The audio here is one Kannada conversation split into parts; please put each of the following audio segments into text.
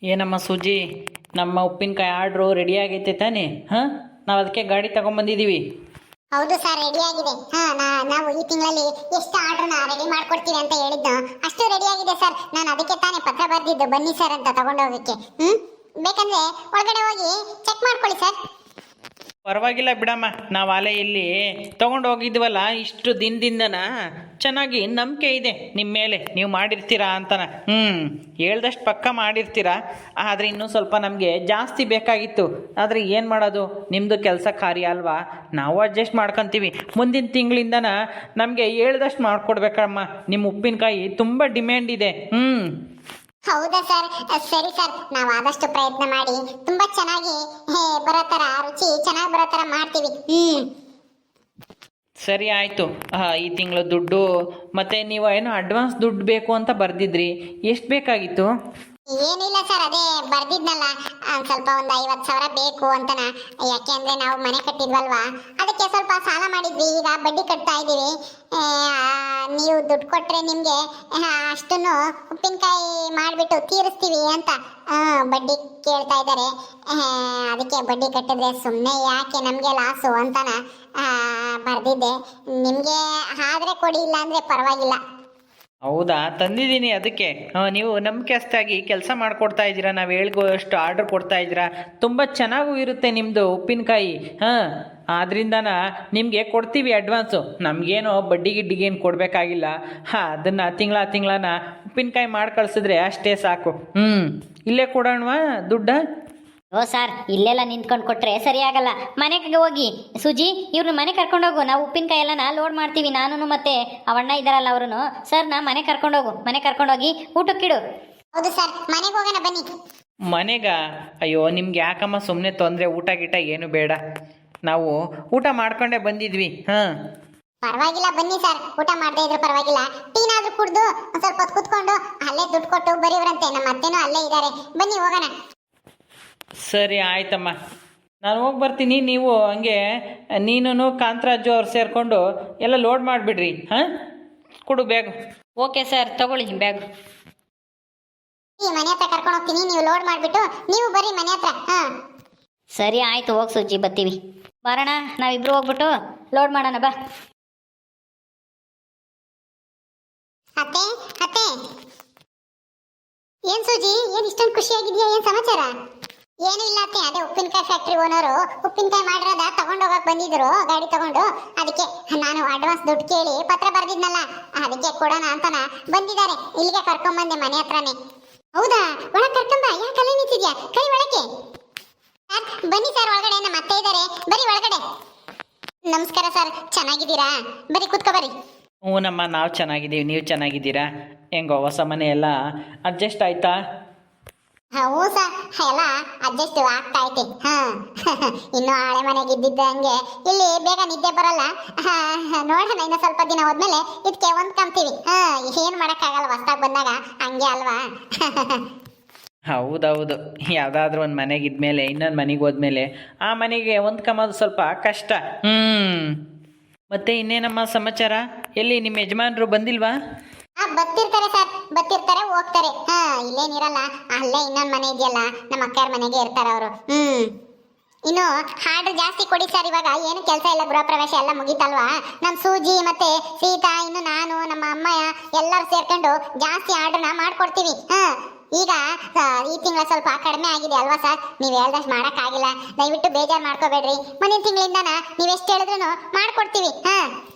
ಏನಮ್ಮ ಸೂಜಿ, ನಮ್ಮ ಉಪ್ಪಿನಕಾಯಿ ಆರ್ಡ್ರು ರೆಡಿ ಆಗೈತೆ ತಾನೇ? ಹಾಂ, ನಾವು ಅದಕ್ಕೆ ಗಾಡಿ ತಗೊಂಬಂದಿದ್ದೀವಿ. ಹೌದು ಸರ್, ರೆಡಿ ಆಗಿದೆ. ನಾವು ಈ ತಿಂಗಳಲ್ಲಿ ಎಷ್ಟು ಆರ್ಡರ್ನ ರೆಡಿ ಮಾಡ್ಕೊಡ್ತೀವಿ ಅಂತ ಹೇಳಿದ್ದು ಅಷ್ಟು ರೆಡಿ ಆಗಿದೆ ಸರ್. ನಾನು ಅದಕ್ಕೆ ತಾನೇ ಪತ್ರ ಬರೆದಿದ್ದು, ಬನ್ನಿ ಸರ್ ಅಂತ ತಗೊಂಡೋಗಕ್ಕೆ. ಬೇಕಂದ್ರೆ ಒಳಗಡೆ ಹೋಗಿ ಚೆಕ್ ಮಾಡ್ಕೊಳ್ಳಿ ಸರ್. ಪರವಾಗಿಲ್ಲ ಬಿಡಮ್ಮ, ನಾವು ಆಲೆ ಇಲ್ಲಿ ತೊಗೊಂಡು ಹೋಗಿದ್ವಲ್ಲ ಇಷ್ಟು ದಿನದಿಂದನ ಚೆನ್ನಾಗಿ ನಂಬಿಕೆ ಇದೆ ನಿಮ್ಮ ಮೇಲೆ, ನೀವು ಮಾಡಿರ್ತೀರಾ ಅಂತನ. ಹೇಳ್ದಷ್ಟು ಪಕ್ಕ ಮಾಡಿರ್ತೀರಾ. ಆದರೆ ಇನ್ನೂ ಸ್ವಲ್ಪ ನಮಗೆ ಜಾಸ್ತಿ ಬೇಕಾಗಿತ್ತು. ಆದರೆ ಏನು ಮಾಡೋದು, ನಿಮ್ಮದು ಕೆಲಸ ಕಾರ್ಯ ಅಲ್ವಾ, ನಾವು ಅಡ್ಜಸ್ಟ್ ಮಾಡ್ಕೊತೀವಿ. ಮುಂದಿನ ತಿಂಗಳಿಂದನ ನಮಗೆ ಹೇಳ್ದಷ್ಟು ಮಾಡಿಕೊಡ್ಬೇಕಮ್ಮ. ನಿಮ್ಮ ಉಪ್ಪಿನಕಾಯಿ ತುಂಬ ಡಿಮ್ಯಾಂಡ್ ಇದೆ. ಹೌದಾ ಸರ್, ಸರಿ ಸರ್, ನಾವು ಆದಷ್ಟು ಪ್ರಯತ್ನ ಮಾಡಿ ತುಂಬಾ ಚೆನ್ನಾಗಿ ಬರೋ ತರ, ರುಚಿ ಚೆನ್ನಾಗಿ ಬರೋ ತರ ಮಾಡ್ತೀವಿ. ಸರಿ ಆಯಿತು. ಈ ತಿಂಗಳು ದುಡ್ಡು ಮತ್ತು ನೀವು ಏನೋ ಅಡ್ವಾನ್ಸ್ ದುಡ್ಡು ಬೇಕು ಅಂತ ಬರೆದಿದ್ರಿ, ಎಷ್ಟು ಬೇಕಾಗಿತ್ತು? ಏನಿಲ್ಲ ಸರ್, ಅದೇ ಬರ್ದಿದ್ನಲ್ಲ, ಸ್ವಲ್ಪ ಒಂದು 50,000 ಬೇಕು ಅಂತನ. ಯಾಕೆ ಅಂದ್ರೆ ನಾವು ಮನೆ ಕಟ್ಟಿದ್ವಲ್ವಾ, ಅದಕ್ಕೆ ಸ್ವಲ್ಪ ಸಾಲ ಮಾಡಿದ್ವಿ, ಈಗ ಬಡ್ಡಿ ಕಟ್ತಾ ಇದ್ದೀವಿ. ನೀವು ದುಡ್ಡು ಕೊಟ್ರೆ ನಿಮ್ಗೆ ಅಷ್ಟನ್ನು ಉಪ್ಪಿನಕಾಯಿ ಮಾಡಿಬಿಟ್ಟು ತೀರಿಸ್ತೀವಿ ಅಂತ ಬಡ್ಡಿ ಕೇಳ್ತಾ ಇದ್ದಾರೆ. ಅದಕ್ಕೆ ಬಡ್ಡಿ ಕಟ್ಟಿದ್ರೆ ಸುಮ್ಮನೆ ಯಾಕೆ ನಮಗೆ ಲಾಸು ಅಂತನ ಬರ್ದಿದ್ದೆ. ನಿಮಗೆ ಆದ್ರೆ ಕೊಡಿ, ಇಲ್ಲ ಅಂದ್ರೆ ಪರವಾಗಿಲ್ಲ. ಹೌದಾ, ತಂದಿದ್ದೀನಿ. ಅದಕ್ಕೆ ನೀವು ನಂಬಿಕೆಸ್ತಾಗಿ ಕೆಲಸ ಮಾಡಿಕೊಡ್ತಾ ಇದ್ದೀರಾ, ನಾವು ಹೇಳ್ಗೋಷ್ಟು ಆರ್ಡ್ರ್ ಕೊಡ್ತಾ ಇದ್ದೀರಾ. ತುಂಬ ಚೆನ್ನಾಗೂ ಇರುತ್ತೆ ನಿಮ್ಮದು ಉಪ್ಪಿನಕಾಯಿ. ಆದ್ರಿಂದನ ನಿಮಗೆ ಕೊಡ್ತೀವಿ ಅಡ್ವಾನ್ಸು. ನಮಗೇನೋ ಬಡ್ಡಿ ಗಿಡ್ಡಿಗೇನು ಕೊಡಬೇಕಾಗಿಲ್ಲ. ಅದನ್ನು ತಿಂಗಳನ ಉಪ್ಪಿನಕಾಯಿ ಮಾಡಿ ಕಳಿಸಿದ್ರೆ ಅಷ್ಟೇ ಸಾಕು. ಇಲ್ಲೇ ಕೊಡೋಣವಾ ದುಡ್ಡು? ಓ ಸರ್, ಇಲ್ಲೆಲ್ಲ ನಿಂತ್ಕೊಂಡು ಕೊಟ್ಟರೆ ಸರಿಯಾಗಲ್ಲ. ಮನೆಗೆ ಹೋಗಿ ಸುಜಿ, ಇವ್ರನ್ನ ಮನೆ ಕರ್ಕೊಂಡೋಗು. ನಾವು ಉಪ್ಪಿನಕಾಯಿ ಎಲ್ಲ ಲೋಡ್ ಮಾಡ್ತೀವಿ. ನಾನು ಮತ್ತೆ ಅವಣ್ಣ ಇದ್ದಾರಲ್ಲ ಅವರು. ಸರ್, ಮನೆ ಕರ್ಕೊಂಡೋಗು, ಮನೆ ಕರ್ಕೊಂಡೋಗಿ ಊಟಕ್ಕಿಡು. ಹೌದು ಸರ್, ಮನೆಗೆ ಹೋಗೋಣ ಬನ್ನಿ. ಮನೆಗ? ಅಯ್ಯೋ, ನಿಮ್ಗೆ ಯಾಕಮ್ಮ ಸುಮ್ಮನೆ ತೊಂದರೆ? ಊಟ ಗೀಟ ಏನು ಬೇಡ, ನಾವು ಊಟ ಮಾಡ್ಕೊಂಡೇ ಬಂದಿದ್ವಿ. ಪರವಾಗಿಲ್ಲ ಬನ್ನಿ ಸರ್, ಊಟ ಮಾಡದೇ ಇದ್ರು ಪರವಾಗಿಲ್ಲ. ಟೀನಾದ್ರೂ ಕುಡ್ದು ಒಂದು ಸ್ವಲ್ಪ ಹೊತ್ತು ಕುತ್ಕೊಂಡು ಅಲ್ಲೇ ದುಡ್ಡು ಕೊಟ್ಟು ಬರೀವ್ರಂತೆ. ನಮ್ಮ ಅತ್ತೆನೂ ಅಲ್ಲೇ ಇದ್ದಾರೆ, ಬನ್ನಿ ಹೋಗೋಣ. ಸರಿ ಆಯ್ತಮ್ಮ, ನಾನು ಹೋಗಿ ಬರ್ತೀನಿ. ನೀವು ಹಂಗೆ ನೀನು ಕಾಂತರಾಜು ಅವ್ರು ಸೇರಿಕೊಂಡು ಎಲ್ಲ ಲೋಡ್ ಮಾಡಿಬಿಡ್ರಿ. ಕೊಡು ಬ್ಯಾಗು. ಓಕೆ ಸರ್, ತಗೊಳ್ಳಿ ಬ್ಯಾಗು. ಈ ಮನೆ ಹತ್ರ ಕರ್ಕೊಂಡು ಹೋಗ್ತೀನಿ, ನೀವು ಲೋಡ್ ಮಾಡಿಬಿಟ್ಟು ನೀವು ಬರ್ರಿ ಮನೆ ಹತ್ರ. ಸರಿ ಆಯಿತು, ಹೋಗಿ ಸುಜಿ, ಬರ್ತೀವಿ. ಬರೋಣ, ನಾವಿಬ್ರು ಹೋಗ್ಬಿಟ್ಟು ಲೋಡ್ ಮಾಡೋಣ ಬಾ. ಅತ್ತೆ ಅತ್ತೆ, ಏನ್ ಸೂಜಿ, ಏನ್ ಇಷ್ಟೊಂದು ಖುಷಿಯಾಗಿದ್ಯಾ? ಏನ್ ಸಮಾಚಾರ? ಏನು ಇಲ್ಲ ಅತ್ತೆ, ಅದೇ ಉಪ್ಪಿನಕಾಯಿ ಫ್ಯಾಕ್ಟ್ರಿ ಓನರು ಉಪ್ಪಿನಕಾಯಿ ಮಾಡಿರೋದ ತಗೊಂಡೋಗಕ್ ಬಂದಿದ್ರು ಗಾಡಿ ತಗೊಂಡು. ಅದಕ್ಕೆ ನಾನು ಅಡ್ವಾನ್ಸ್ ದುಡ್ಡು ಕೇಳಿ ಪತ್ರ ಬರ್ದಿದ್ನಲ್ಲ, ಅದಕ್ಕೆ ಕೊಡೋಣ ಅಂತನ ಬಂದಿದ್ದಾರೆ. ಇಲ್ಲಿಗೆ ಕರ್ಕೊಂಬಂದೆ, ಮನೆ ಹತ್ರನೇ. ಹೌದಾ, ಒಳಗೆ ಕರ್ಕೊಂಬ. ಯಾಕೆ ಅಲ್ಲೇ ನಿಂತಿದ್ಯಾ? ಕೈ ಒಳಗೆ. ಬನ್ನಿ ಸರ್, ಒಳಗಡೆ ನಮ್ಮ ಅತ್ತೆ ಇದ್ದಾರೆ, ಬರೀ ಒಳಗಡೆ. ನಮಸ್ಕಾರ ಸರ್, ಚೆನ್ನಾಗಿದ್ದೀರಾ? ಬರೀ ಕುತ್ಕೋ ಬರ್ರಿ. ಹ್ಞೂನಮ್ಮ, ನಾವು ಚೆನ್ನಾಗಿದ್ದೀವಿ, ನೀವು ಚೆನ್ನಾಗಿದ್ದೀರಾ? ಹೆಂಗೋ ಹೊಸ ಮನೆ ಎಲ್ಲ ಅಡ್ಜಸ್ಟ್ ಆಯ್ತಾ? ಹ್ಞೂ ಸರ್, ಎಲ್ಲ ಅಡ್ಜಸ್ಟ್ ಆಗ್ತಾ ಐತೆ. ಇನ್ನು ಹಳೆ ಮನೆಗೆ ಇದ್ದಿದ್ದಂಗೆ ಇಲ್ಲಿ ಬೇಗ ನಿದ್ದೆ ಬರಲ್ಲ. ನೋಡೋಣ, ಇನ್ನು ಸ್ವಲ್ಪ ದಿನ ಹೋದ್ಮೇಲೆ ಇದಕ್ಕೆ ಹೊಂದ್ಕೊಂತೀವಿ. ಏನು ಮಾಡೋಕ್ಕಾಗಲ್ಲ, ಹೊಸ್ದಾಗಿ ಬಂದಾಗ ಹಂಗೆ ಅಲ್ವಾ? ಹೌದೌದು, ಯಾವುದಾದ್ರೂ ಒಂದು ಮನೆಗೆ ಇದ್ಮೇಲೆ ಇನ್ನೊಂದು ಮನೆಗೆ ಹೋದ್ಮೇಲೆ ಆ ಮನೆಗೆ ಹೊಂದ್ಕೊಂಬೋದು ಸ್ವಲ್ಪ ಕಷ್ಟ. ಮತ್ತೆ ಇನ್ನೇನಮ್ಮ ಸಮಾಚಾರ? ಎಲ್ಲಿ ನಿಮ್ಮ ಯಜಮಾನರು ಬಂದಿಲ್ವಾ? ಬರ್ತಿರ್ತಾರೆ ಸರ್, ಬರ್ತಿರ್ತಾರೆ, ಹೋಗ್ತಾರೆ. ಇಲ್ಲೇನಿರಲ್ಲ, ಅಲ್ಲೇ ಇನ್ನೊಂದು ಮನೆ ಇದೆಯಲ್ಲ, ನಮ್ಮ ಅಕ್ಕರ ಮನೆಗೆ ಇರ್ತಾರೆ ಅವರು. ಇನ್ನು ಆರ್ಡರ್ ಜಾಸ್ತಿ ಕೊಡಿ ಸರ್. ಇವಾಗ ಏನು ಕೆಲಸ ಇಲ್ಲ, ಗೃಹ ಪ್ರವೇಶ ಎಲ್ಲ ಮುಗೀತಲ್ವಾ? ನಮ್ಮ ಸೂಜಿ ಮತ್ತೆ ಸೀತಾ, ಇನ್ನು ನಾನು, ನಮ್ಮ ಅಮ್ಮ ಎಲ್ಲರೂ ಸೇರ್ಕೊಂಡು ಜಾಸ್ತಿ ಆರ್ಡರ್ನ ಮಾಡ್ಕೊಡ್ತೀವಿ. ಈಗ ಈ ತಿಂಗಳ ಸ್ವಲ್ಪ ಕಡಿಮೆ ಆಗಿದೆ ಅಲ್ವಾ ಸರ್? ನೀವು ಹೇಳ್ದಷ್ಟು ಮಾಡೋಕ್ಕಾಗಿಲ್ಲ, ದಯವಿಟ್ಟು ಬೇಜಾರು ಮಾಡ್ಕೋಬೇಡ್ರಿ. ಮುಂದಿನ ತಿಂಗಳಿಂದನ ನೀವೆಷ್ಟು ಹೇಳಿದ್ರು ಮಾಡ್ಕೊಡ್ತೀವಿ.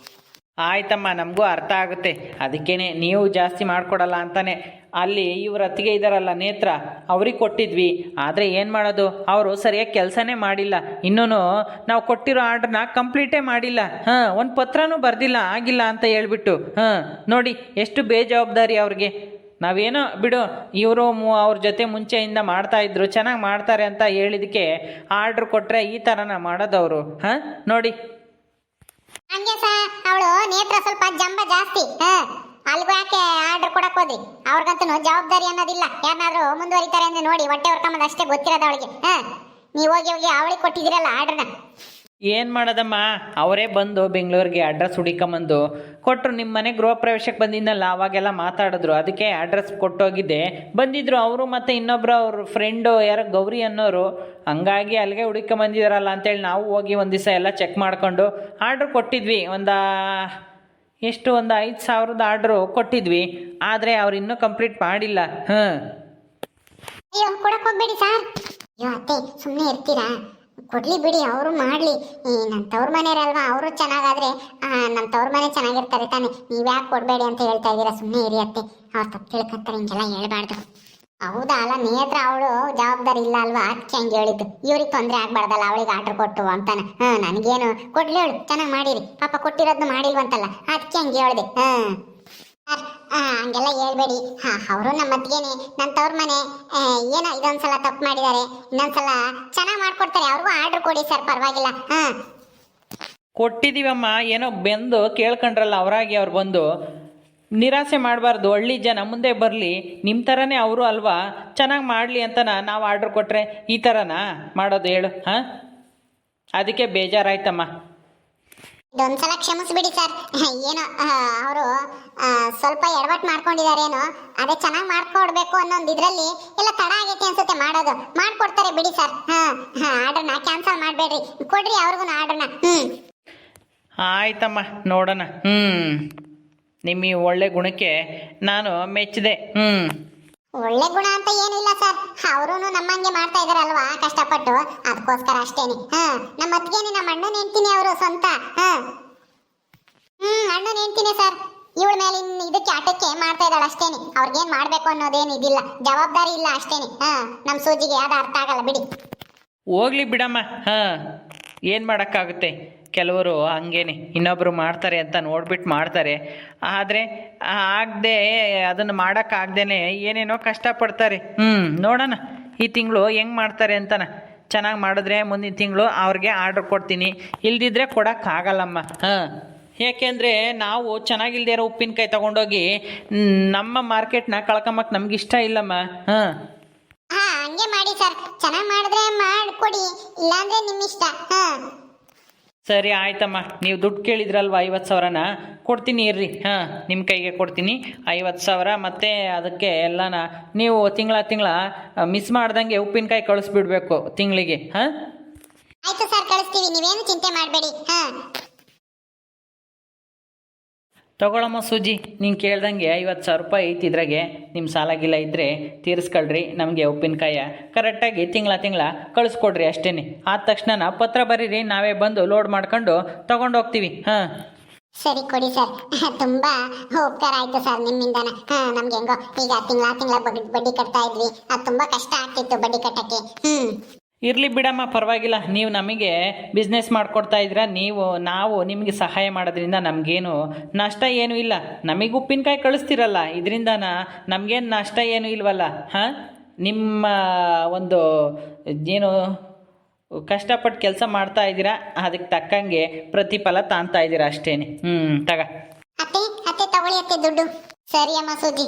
ಆಯ್ತಮ್ಮ, ನಮಗೂ ಅರ್ಥ ಆಗುತ್ತೆ. ಅದಕ್ಕೇನೆ ನೀವು ಜಾಸ್ತಿ ಮಾಡಿಕೊಡಲ್ಲ ಅಂತಾನೆ ಅಲ್ಲಿ ಇವ್ರ ಅತ್ತಿಗೆ ಇದ್ದಾರಲ್ಲ ನೇತ್ರ, ಅವ್ರಿಗೆ ಕೊಟ್ಟಿದ್ವಿ. ಆದರೆ ಏನು ಮಾಡೋದು, ಅವರು ಸರಿಯಾಗಿ ಕೆಲಸನೇ ಮಾಡಿಲ್ಲ. ಇನ್ನೂ ನಾವು ಕೊಟ್ಟಿರೋ ಆರ್ಡ್ರನ್ನ ಕಂಪ್ಲೀಟೇ ಮಾಡಿಲ್ಲ. ಒಂದು ಪತ್ರನೂ ಬರೆದಿಲ್ಲ, ಆಗಿಲ್ಲ ಅಂತ ಹೇಳ್ಬಿಟ್ಟು. ನೋಡಿ ಎಷ್ಟು ಬೇಜವಾಬ್ದಾರಿ ಅವ್ರಿಗೆ. ನಾವೇನೋ ಬಿಡು, ಇವರು ಅವ್ರ ಜೊತೆ ಮುಂಚೆಯಿಂದ ಮಾಡ್ತಾಯಿದ್ರು, ಚೆನ್ನಾಗಿ ಮಾಡ್ತಾರೆ ಅಂತ ಹೇಳಿದಕ್ಕೆ ಆರ್ಡ್ರ್ ಕೊಟ್ಟರೆ ಈ ಥರನ ಮಾಡೋದವರು. ನೋಡಿ ಹಂಗೆ ಸರ್, ಅವಳು ನೇತ್ರ ಸ್ವಲ್ಪ ಜಂಬ ಜಾಸ್ತಿ. ಅಲ್ಗೂ ಯಾಕೆ ಆರ್ಡರ್ ಕೊಡಕ್ ಹೋದ್ರಿ? ಅವ್ರಿಗಂತೂ ಜವಾಬ್ದಾರಿ ಅನ್ನೋದಿಲ್ಲ. ಯಾರನ್ನಾದ್ರೂ ಮುಂದುವರಿತಾರೆ ಅಂದ್ರೆ ನೋಡಿ, ಹೊಟ್ಟೆ ಹೊರ್ಕೊಂಬಂದು ಅಷ್ಟೇ ಗೊತ್ತಿರೋದು ಅವಳಿಗೆ. ನೀವು ಹೋಗಿ ಅವಳಿಗೆ ಕೊಟ್ಟಿದ್ದೀರಲ್ಲ ಆರ್ಡರ್ನ. ಏನು ಮಾಡೋದಮ್ಮ, ಅವರೇ ಬಂದು ಬೆಂಗಳೂರಿಗೆ ಅಡ್ರೆಸ್ ಹುಡಿಕೊಂಬಂದು ಕೊಟ್ಟರು. ನಿಮ್ಮ ಮನೆ ಗೃಹ ಪ್ರವೇಶಕ್ಕೆ ಬಂದಿದ್ದಲ್ಲ, ಅವಾಗೆಲ್ಲ ಮಾತಾಡಿದ್ರು. ಅದಕ್ಕೆ ಅಡ್ರೆಸ್ ಕೊಟ್ಟೋಗಿದ್ದೆ. ಬಂದಿದ್ದರು ಅವರು ಮತ್ತು ಇನ್ನೊಬ್ಬರು ಅವ್ರ ಫ್ರೆಂಡು ಯಾರೋ ಗೌರಿ ಅನ್ನೋರು. ಹಂಗಾಗಿ ಅಲ್ಲಿಗೆ ಹುಡುಕೊಂಬಂದಿದ್ದಾರಲ್ಲ ಅಂತೇಳಿ ನಾವು ಹೋಗಿ ಒಂದು ದಿವಸ ಎಲ್ಲ ಚೆಕ್ ಮಾಡ್ಕೊಂಡು ಆರ್ಡ್ರ್ ಕೊಟ್ಟಿದ್ವಿ. ಒಂದು 5,000 ಆರ್ಡ್ರು ಕೊಟ್ಟಿದ್ವಿ. ಆದರೆ ಅವ್ರು ಇನ್ನೂ ಕಂಪ್ಲೀಟ್ ಮಾಡಿಲ್ಲ. ಅಯ್ಯೋ ಕೊಡಕ್ ಹೋಗ್ಬೇಡಿ ಸರ್. ಅಯ್ಯೋ ಅತ್ತೆ ಸುಮ್ಮನೆ ಇರ್ತೀರಾ? ಕೊಡ್ಲಿ ಬಿಡಿ, ಅವರು ಮಾಡ್ಲಿ. ನಮ್ಮ ತವ್ರ ಮನೆಯವ್ರಲ್ವಾ, ಅವರು ಚೆನ್ನಾಗಾದ್ರೆ ನಮ್ಮ ತವ್ರ ಮನೆ ಚೆನ್ನಾಗಿರ್ತಾರೆ ತಾನೆ. ನೀವ್ಯಾಕೆ ಕೊಡಬೇಡಿ ಅಂತ ಹೇಳ್ತಾ ಇದ್ದೀರಾ? ಸುಮ್ಮನೆ ಇರಿ ಅತ್ತೆ, ಅವ್ರು ತಪ್ಪು ತಿಳ್ಕೊತಾರೆ, ಹಿಂಗೆಲ್ಲ ಹೇಳ್ಬಾರ್ದು. ಹೌದಾ ಅಲ್ಲ, ನೇತ್ರ ಅವಳು ಜವಾಬ್ದಾರಿ ಇಲ್ಲ ಅಲ್ವಾ, ಅದಕ್ಕೆ ಹಂಗೆ ಹೇಳಿದ್ದು. ಇವ್ರಿಗೆ ತೊಂದರೆ ಆಗ್ಬಾರ್ದಲ್ಲ ಅವಳಿಗೆ ಆರ್ಡ್ರ್ ಕೊಟ್ಟು ಅಂತಾನೆ. ನನಗೇನು ಕೊಡ್ಲಿ, ಹೇಳು ಚೆನ್ನಾಗಿ ಮಾಡಿರಿ, ಪಾಪ ಕೊಟ್ಟಿರೋದನ್ನ ಮಾಡಿಲ್ವಂತಲ್ಲ, ಅದಕ್ಕೆ ಹಂಗೆ ಹೇಳಿದೆ. ಹಂಗೆಲ್ಲ ಹೇಳ್ಬೇಡಿ. ಅವರು ನಮ್ಮ ಅತ್ತಿಗೆನೆ, ನನ್ನ ತವ್ರ ಮನೆ. ಏನೋ ಇದೊಂದ್ಸಲ ತಪ್ಪು ಮಾಡಿದ್ದಾರೆ, ಇನ್ನೊಂದ್ಸಲ ಚೆನ್ನಾಗಿ ಮಾಡ್ಕೊಡ್ತಾರೆ. ಅವ್ರಿಗೂ ಆರ್ಡ್ರ್ ಕೊಡಿ ಸರ್, ಪರವಾಗಿಲ್ಲ. ಕೊಟ್ಟಿದ್ದೀವಮ್ಮ. ಏನೋ ಬಂದು ಕೇಳ್ಕೊಂಡ್ರಲ್ಲ, ಅವರಾಗಿ ಅವ್ರು ಬಂದು ನಿರಾಸೆ ಮಾಡಬಾರ್ದು. ಹಳ್ಳಿ ಜನ ಮುಂದೆ ಬರಲಿ, ನಿಮ್ಮ ಥರನೇ ಅವರು ಅಲ್ವಾ, ಚೆನ್ನಾಗಿ ಮಾಡಲಿ ಅಂತ ನಾವು ಆರ್ಡ್ರ್ ಕೊಟ್ಟರೆ ಈ ಥರನಾ ಮಾಡೋದು ಹೇಳು? ಅದಕ್ಕೆ ಬೇಜಾರಾಯ್ತಮ್ಮ. ಇದೊಂದ್ಸಲ ಕ್ಷಮಿಸ್ಬಿಡಿ ಸರ್. ಏನೋ ಅವರು ಸ್ವಲ್ಪ ಎಡವಟ್ಟು ಮಾಡ್ಕೊಂಡಿದಾರೇನೋ, ಅದೇ ಚೆನ್ನಾಗಿ ಮಾಡ್ಕೊಡ್ಬೇಕು ಅನ್ನೋ ಒಂದು ಇದರಲ್ಲಿ ಎಲ್ಲ ತಡ ಆಗೈತೆ ಅನ್ಸುತ್ತೆ. ಮಾಡೋದು ಮಾಡ್ಕೊಡ್ತಾರೆ ಬಿಡಿ ಸರ್. ಆರ್ಡರ್ನ ಕ್ಯಾನ್ಸಲ್ ಮಾಡಬೇಡ್ರಿ, ಕೊಡ್ರಿ ಅವ್ರಿಗೂ ಆರ್ಡರ್ನ. ಆಯ್ತಮ್ಮ, ನೋಡೋಣ. ನಿಮ್ಮ ಈ ಒಳ್ಳೆ ಗುಣಕ್ಕೆ ನಾನು ಮೆಚ್ಚಿದೆ. ಒಳ್ಳೆ ಗುಣ ಅಂತ ಏನಿಲ್ಲ ಸರ್, ಅವರು ನಮ್ಮಂಗೆ ಮಾಡ್ತಾ ಇದಾರಲ್ವಾ ಕಷ್ಟಪಟ್ಟು, ಅದಕ್ಕೋಸ್ಕರ ಅಷ್ಟೇನೆ. ನಮ್ಮ ಅತ್ತಿಗೆನೆ, ನಮ್ಮ ಅಣ್ಣನ ಹೆಂಡ್ತಿನಿ ಅವರು ಸ್ವಂತ. ಅಣ್ಣನ ಹೆಂಡ್ತಿನೇ ಸರ್. ಇವಳ ಮೇಲೆ ಇದಕ್ಕೆ ಆಟಕ್ಕೆ ಮಾಡ್ತಾ ಇದ್ದಾಳೆ ಅಷ್ಟೇನೆ. ಅವ್ರಿಗೇನ್ ಮಾಡ್ಬೇಕು ಅನ್ನೋದೇನು ಇದಿಲ್ಲ, ಜವಾಬ್ದಾರಿ ಇಲ್ಲ ಅಷ್ಟೇನೆ. ನಮ್ಮ ಸೂಜಿಗೆ ಯಾವ್ದು ಅರ್ಥ ಆಗಲ್ಲ ಬಿಡಿ. ಹೋಗ್ಲಿ ಬಿಡಮ್ಮ. ಏನು ಮಾಡೋಕ್ಕಾಗುತ್ತೆ, ಕೆಲವರು ಹಂಗೇನೆ ಇನ್ನೊಬ್ಬರು ಮಾಡ್ತಾರೆ ಅಂತ ನೋಡ್ಬಿಟ್ಟು ಮಾಡ್ತಾರೆ. ಆದರೆ ಆಗದೆ ಅದನ್ನು ಮಾಡೋಕ್ಕಾಗ್ದೇ ಏನೇನೋ ಕಷ್ಟಪಡ್ತಾರೆ. ನೋಡೋಣ ಈ ತಿಂಗಳು ಹೆಂಗೆ ಮಾಡ್ತಾರೆ ಅಂತನ. ಚೆನ್ನಾಗಿ ಮಾಡಿದ್ರೆ ಮುಂದಿನ ತಿಂಗಳು ಅವ್ರಿಗೆ ಆರ್ಡ್ರ್ ಕೊಡ್ತೀನಿ, ಇಲ್ದಿದ್ರೆ ಕೊಡೋಕ್ಕಾಗಲ್ಲಮ್ಮ. ಯಾಕೆಂದರೆ ನಾವು ಚೆನ್ನಾಗಿಲ್ದೇ ಇರೋ ಉಪ್ಪಿನಕಾಯಿ ತೊಗೊಂಡೋಗಿ ನಮ್ಮ ಮಾರ್ಕೆಟ್ನ ಕಳ್ಕೊಂಬಕ್ಕೆ ನಮಗಿಷ್ಟ ಇಲ್ಲಮ್ಮ. ಹಂಗೆ ಮಾಡಿ ಸರ್, ಚೆನ್ನಾಗಿ ಮಾಡಿದ್ರೆ ಮಾಡಿಕೊಡಿ, ಇಲ್ಲಾಂದ್ರೆ ನಿಮ್ಮಿಷ್ಟ. ಸರಿ ಆಯ್ತಮ್ಮ, ನೀವು ದುಡ್ಡು ಕೇಳಿದ್ರಲ್ವ 50,000ನ ಕೊಡ್ತೀನಿ ಇರ್ರಿ. ನಿಮ್ಮ ಕೈಗೆ ಕೊಡ್ತೀನಿ 50,000. ಮತ್ತು ಅದಕ್ಕೆ ಎಲ್ಲನ ನೀವು ತಿಂಗಳ ಮಿಸ್ ಮಾಡ್ದಂಗೆ ಉಪ್ಪಿನಕಾಯಿ ಕಳಿಸ್ಬಿಡ್ಬೇಕು ತಿಂಗಳಿಗೆ. ಆಯ್ತು ಸರ್, ಕಳಿಸ್ತೀವಿ, ನೀವೇನು ಚಿಂತೆ ಮಾಡಬೇಡಿ. ತಗೊಳಮ್ಮ ಸೂಜಿ, ನೀನು ಕೇಳ್ದಂಗೆ 50,000 ರೂಪಾಯಿ ಐತಿ. ಇದ್ರಾಗೆ ನಿಮ್ಮ ಸಾಲಾಗಿಲ್ಲ ಇದ್ದರೆ ತೀರಿಸ್ಕೊಳ್ರಿ. ನಮಗೆ ಉಪ್ಪಿನಕಾಯ ಕರೆಕ್ಟಾಗಿ ತಿಂಗಳ ಕಳಿಸ್ಕೊಡ್ರಿ ಅಷ್ಟೇ. ಆದ ತಕ್ಷಣ ಪತ್ರ ಬರೀರಿ, ನಾವೇ ಬಂದು ಲೋಡ್ ಮಾಡ್ಕೊಂಡು ತೊಗೊಂಡೋಗ್ತೀವಿ. ಸರಿ ಕೊಡಿ ಸರ್, ತುಂಬಾ ಉಪಕಾರ ಆಯ್ತು ಸರ್ ನಿಮ್ಮಿಂದನ. ನಮ್ಗೆ ಹೆಂಗೋ ಈಗ ತಿಂಗಳ ಬಡ್ಡಿ ಕಟ್ತಾ ಇದ್ವಿ, ಅದು ತುಂಬಾ ಕಷ್ಟ ಆಗ್ತಿತ್ತು ಬಡ್ಡಿ ಕಟ್ಟಕ್ಕೆ. ಇರಲಿ ಬಿಡಮ್ಮ, ಪರವಾಗಿಲ್ಲ. ನೀವು ನಮಗೆ ಬಿಸ್ನೆಸ್ ಮಾಡಿಕೊಡ್ತಾ ಇದ್ದೀರಾ, ನಾವು ನಿಮಗೆ ಸಹಾಯ ಮಾಡೋದ್ರಿಂದ ನಮಗೇನು ನಷ್ಟ ಏನೂ ಇಲ್ಲ. ನಮಗೆ ಉಪ್ಪಿನಕಾಯಿ ಕಳಿಸ್ತಿರಲ್ಲ, ಇದರಿಂದ ನಮಗೇನು ನಷ್ಟ ಏನೂ ಇಲ್ವಲ್ಲ. ನಿಮ್ಮ ಒಂದು ಏನು ಕಷ್ಟಪಟ್ಟು ಕೆಲಸ ಮಾಡ್ತಾ ಇದ್ದೀರಾ, ಅದಕ್ಕೆ ತಕ್ಕಂಗೆ ಪ್ರತಿಫಲ ತಾಂತಾ ಇದ್ದೀರಾ ಅಷ್ಟೇ. ಅತ್ತೆ ತಗೊಳ್ಳಿ ಅತ್ತೆ ದುಡ್ಡು. ಸರಿ ಅಮ್ಮ ಸೂಜಿ,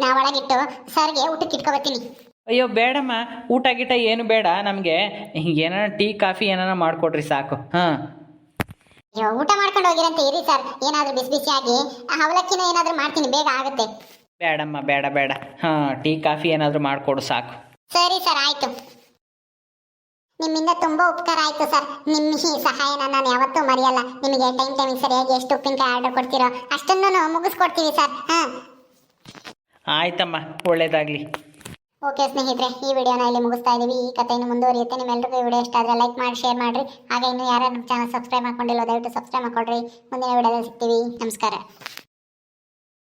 ನಾ ಒಳಗಿಟ್ಟು ಸರ್ಗೆ ಊಟಕ್ಕೆ ಇಟ್ಕೊಬತ್ತೀನಿ. ಅಯ್ಯೋ ಬೇಡಮ್ಮ, ಊಟ ಗೀಟ ಏನು ಬೇಡ ನಮಗೆ. ಏನಾರ ಟೀ ಕಾಫಿ ಏನಾರ ಮಾಡಿಕೊಡ್ರಿ ಸಾಕು. ಅಯ್ಯೋ ಊಟ ಮಾಡ್ಕೊಂಡು ಹೋಗಿರಂತೆ ಇರಿ ಸರ್, ಏನಾದರೂ ಬಿಸಿಯಾಗಿ ಅವಲಕ್ಕಿನ ಏನಾದರೂ ಮಾಡ್ತೀನಿ, ಬೇಗ ಆಗುತ್ತೆ. ಬೇಡಮ್ಮ, ಬೇಡ. ಟೀ ಕಾಫಿ ಏನಾದರೂ ಮಾಡಿಕೊಡು ಸಾಕು. ಸರಿ ಸರ್, ಆಯ್ತು. ನಿಮ್ಮಿಂದ ತುಂಬಾ ಉಪಕಾರ ಆಯ್ತು ಸರ್. ನಿಮ್ಮ ಈ ಸಹಾಯನ ನಾನು ಯಾವತ್ತೂ ಮರೆಯಲ್ಲ. ನಿಮಗೆ ಟೈಮಿಗೆ ಸರಿಯಾಗಿ ಎಷ್ಟು ಉಪ್ಪಿನಕಾಯಿ ಆರ್ಡರ್ ಕೊಡ್ತೀರೋ ಅಷ್ಟನ್ನು ಮುಗಿಸ್ಕೊಡ್ತೀವಿ ಸರ್. ಆಯ್ತಮ್ಮ, ಒಳ್ಳೇದಾಗಲಿ. ಓಕೆ ಸ್ನೇಹಿತರೆ, ಈ ವಿಡಿಯೋನ ಇಲ್ಲಿ ಮುಗಿಸ್ತಾ ಇದ್ದೀವಿ. ಈ ಕಥೆ ಇನ್ನು ಮುಂದುವರಿಯುತ್ತೆ. ನಿಮ್ಮೆಲ್ಲರಿಗೂ ಈ ವಿಡಿಯೋ ಇಷ್ಟ ಆದರೆ ಲೈಕ್ ಮಾಡಿ, ಶೇರ್ ಮಾಡಿರಿ. ಹಾಗೆ ಇನ್ನೂ ಯಾರು ನಮ್ಮ ಚಾನಲ್ ಸಬ್ಸ್ಕ್ರೈಬ್ ಮಾಡ್ಕೊಂಡಿಲ್ಲ, ದಯವಿಟ್ಟು ಸಬ್ಸ್ಕ್ರೈಬ್ ಮಾಡ್ಕೊಳ್ರಿ. ಮುಂದಿನ ವಿಡಿಯೋದಲ್ಲಿ ಸಿಗ್ತೀವಿ. ನಮಸ್ಕಾರ.